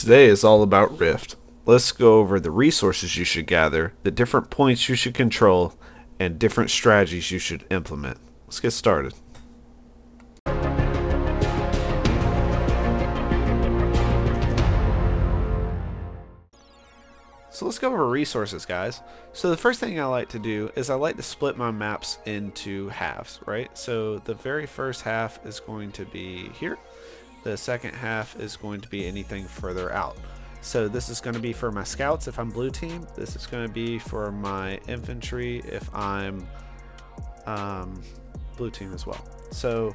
today is all about Rift. Let's go over the resources you should gather, the different points you should control, and different strategies you should implement. Let's get started. So let's go over resources, guys. So the first thing I like to do is I like to split my maps into halves, right? So the very first half is going to be here. The second half is going to be anything further out. So this is going to be for my scouts if I'm blue team. This is going to be for my infantry if I'm blue team as well. So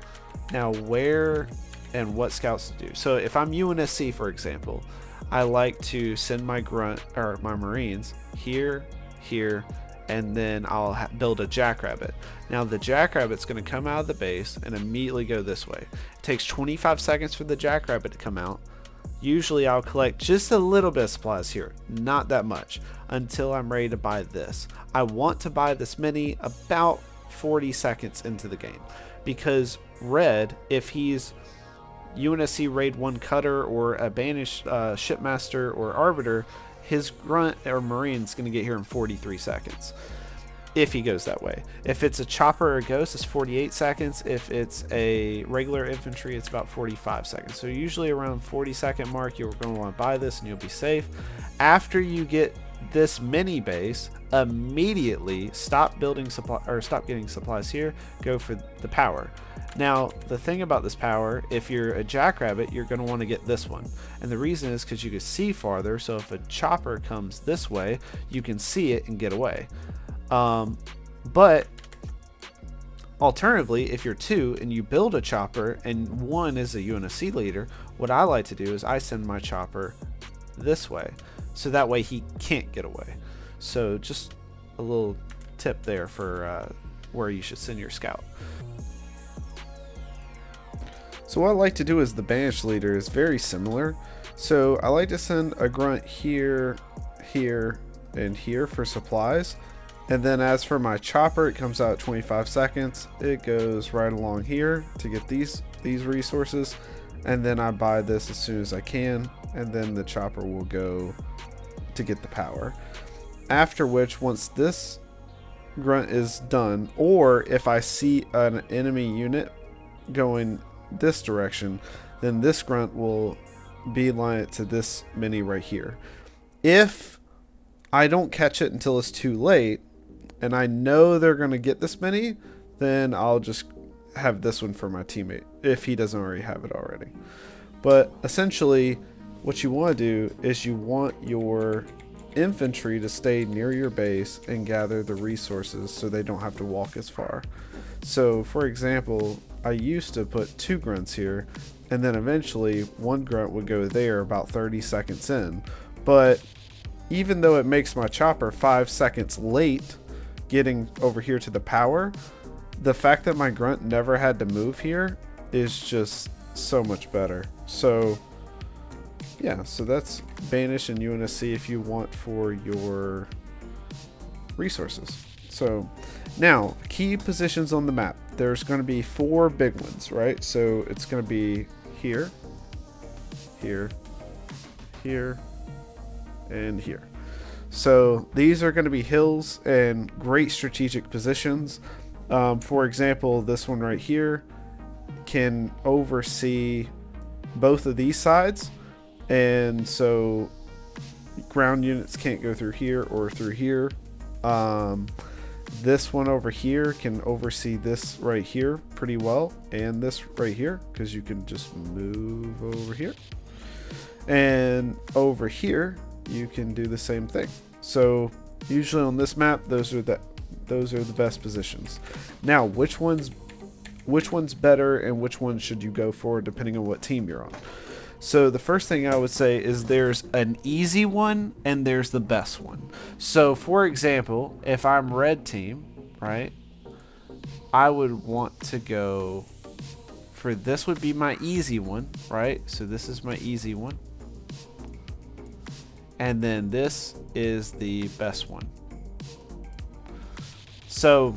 now where and what scouts to do. So if I'm UNSC, for example, I like to send my grunt or my marines here, here, and then I'll build a jackrabbit. Now the jackrabbit's going to come out of the base and immediately go this way. It takes 25 seconds for the jackrabbit to come out. Usually I'll collect just a little bit of supplies here, not that much, until I'm ready to buy this. I want to buy this mini about 40 seconds into the game, because red, if he's UNSC raid 1 cutter or a banished shipmaster or arbiter, his grunt or marine's going to get here in 43 seconds if he goes that way. If it's a chopper or a ghost, it's 48 seconds. If it's a regular infantry, it's about 45 seconds. So usually around 40-second mark, you're going to want to buy this and you'll be safe. After you get this mini base, immediately stop building supply or stop getting supplies here, go for the power. Now the thing about this power, if you're a jackrabbit, you're going to want to get this one, and the reason is because you can see farther. So if a chopper comes this way, you can see it and get away. But alternatively, if you're 2 and you build a chopper and 1 is a UNSC leader, what I like to do is I send my chopper this way, so that way he can't get away. So just a little tip there for where you should send your scout. So what I like to do as the banished leader is very similar. So I like to send a grunt here, here, and here for supplies. And then as for my chopper, it comes out 25 seconds. It goes right along here to get these resources. And then I buy this as soon as I can. And then the chopper will go to get the power. After which, once this grunt is done, or if I see an enemy unit going this direction, then this grunt will beeline it to this mini right here. If I don't catch it until it's too late, and I know they're going to get this many, then I'll just have this one for my teammate if he doesn't already have it already. But essentially what you want to do is you want your infantry to stay near your base and gather the resources so they don't have to walk as far. So for example, I used to put 2 grunts here, and then eventually 1 grunt would go there about 30 seconds in. But even though it makes my chopper 5 seconds late getting over here to the power, the fact that my grunt never had to move here is just so much better. So yeah, so that's banish and UNSC if you want for your resources. So now key positions on the map, there's going to be 4 big ones, right? So it's going to be here, here, here, and here. So these are going to be hills and great strategic positions. For example, this one right here can oversee both of these sides, and so ground units can't go through here or through here. This one over here can oversee this right here pretty well, and this right here, because you can just move over here, and over here you can do the same thing. So usually on this map, those are the best positions. Now which one's better and which one should you go for depending on what team you're on? So the first thing I would say is there's an easy one and there's the best one. So for example, if I'm red team, right, I would want to go for this would be my easy one, right? So this is my easy one. And then this is the best one. So,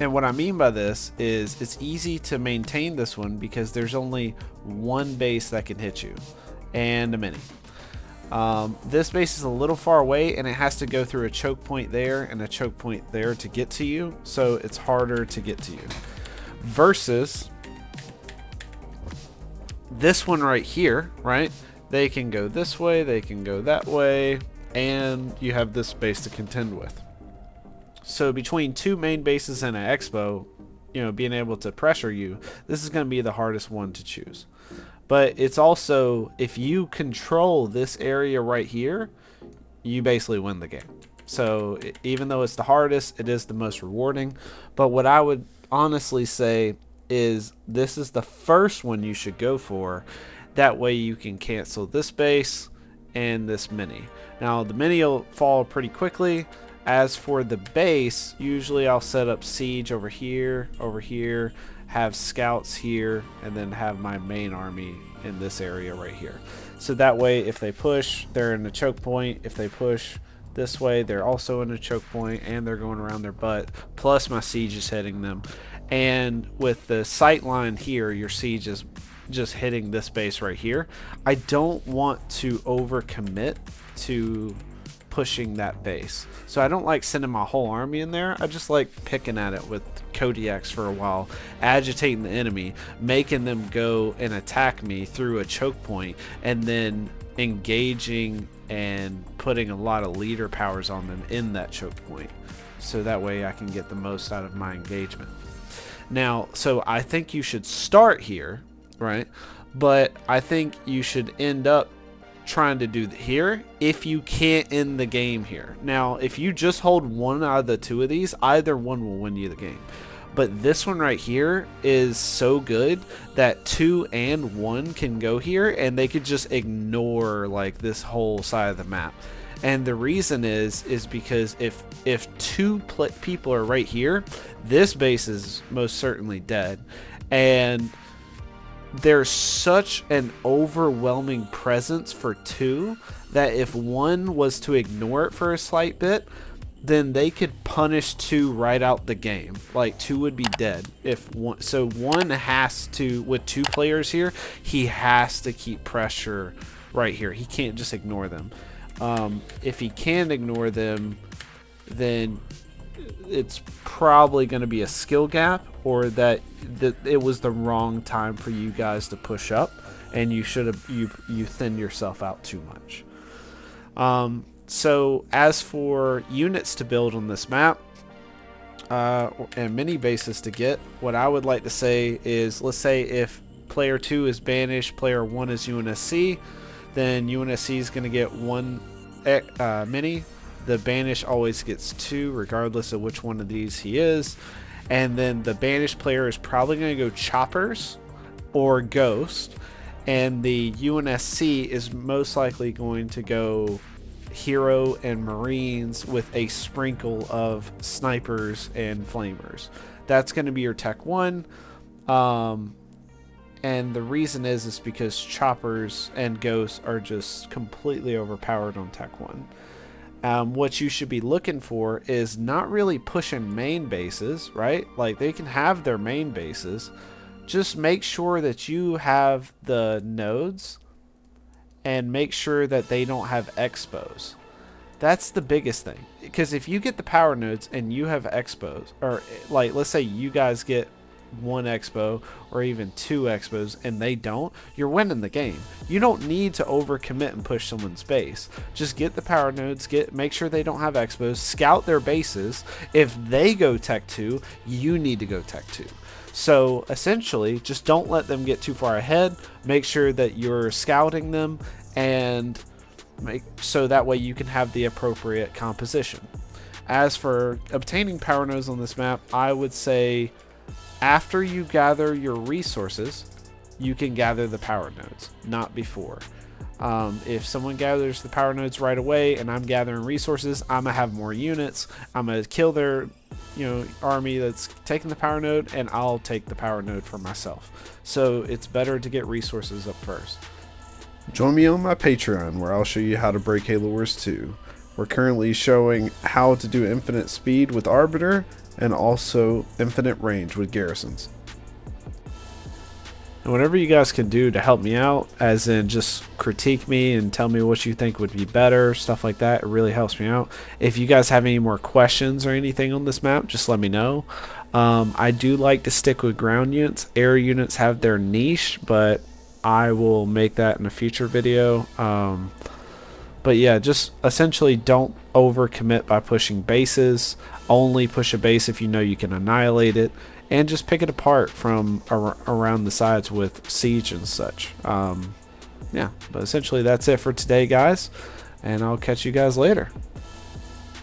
and what I mean by this is it's easy to maintain this one because there's only one base that can hit you. and a mini. This base is a little far away, and it has to go through a choke point there and a choke point there to get to you, so it's harder to get to you. Versus this one right here, right? They can go this way, they can go that way, and you have this base to contend with. So between two main bases and an expo, you know, being able to pressure you, this is going to be the hardest one to choose. But it's also, if you control this area right here, you basically win the game. So even though it's the hardest, it is the most rewarding. But what I would honestly say is this is the first one you should go for. That way you can cancel this base and this mini. Now the mini will fall pretty quickly. As for the base, usually I'll set up siege over here, have scouts here, and then have my main army in this area right here. So that way if they push, they're in a choke point. If they push this way, they're also in a choke point, and they're going around their butt, plus my siege is hitting them. And with the sight line here, your siege is just hitting this base right here. I don't want to overcommit to pushing that base, so I don't like sending my whole army in there. I just like picking at it with Kodiaks for a while, agitating the enemy, making them go and attack me through a choke point, and then engaging and putting a lot of leader powers on them in that choke point, so that way I can get the most out of my engagement. Now, so I think you should start here, right? But I think you should end up trying to do here if you can't end the game here. Now, if you just hold one out of the two of these, either one will win you the game. But this one right here is so good that 2 and 1 can go here, and they could just ignore like this whole side of the map. And the reason is because if two people are right here, this base is most certainly dead. And there's such an overwhelming presence for 2 that if 1 was to ignore it for a slight bit, then they could punish 2 right out the game. Like 2 would be dead if 1. So 1 has to, with 2 players here, he has to keep pressure right here. He can't just ignore them. If he can ignore them, then it's probably going to be a skill gap, or that it was the wrong time for you guys to push up, and you should have you thinned yourself out too much. So as for units to build on this map, and mini bases to get, what I would like to say is, let's say if player 2 is banished, player 1 is UNSC, then UNSC is going to get 1 mini. The banish always gets 2 regardless of which one of these he is. And then the banished player is probably going to go choppers or ghost, and the UNSC is most likely going to go hero and marines with a sprinkle of snipers and flamers. That's going to be your tech 1. And the reason is because choppers and ghosts are just completely overpowered on tech 1. What you should be looking for is not really pushing main bases, right? Like they can have their main bases. Just make sure that you have the nodes and make sure that they don't have expos. That's the biggest thing. Because if you get the power nodes and you have expos, or like let's say you guys get 1 expo or even 2 expos and they don't, you're winning the game. You don't need to overcommit and push someone's base. Just get the power nodes, make sure they don't have expos, scout their bases. If they go tech 2, you need to go tech 2. So essentially, just don't let them get too far ahead. Make sure that you're scouting them, and so that way you can have the appropriate composition. As for obtaining power nodes on this map, I would say after you gather your resources, you can gather the power nodes, not before. If someone gathers the power nodes right away and I'm gathering resources, I'm gonna have more units. I'm gonna kill their army that's taking the power node, and I'll take the power node for myself. So it's better to get resources up first. Join me on my Patreon, where I'll show you how to break Halo Wars 2. We're currently showing how to do infinite speed with Arbiter, and also infinite range with garrisons. And whatever you guys can do to help me out, as in just critique me and tell me what you think would be better, stuff like that, it really helps me out. If you guys have any more questions or anything on this map, just let me know. I do like to stick with ground units. Air units have their niche, but I will make that in a future video. But yeah, just essentially don't overcommit by pushing bases. Only push a base if you know you can annihilate it, and just pick it apart from around the sides with siege and such. Yeah, but essentially that's it for today, guys, and I'll catch you guys later.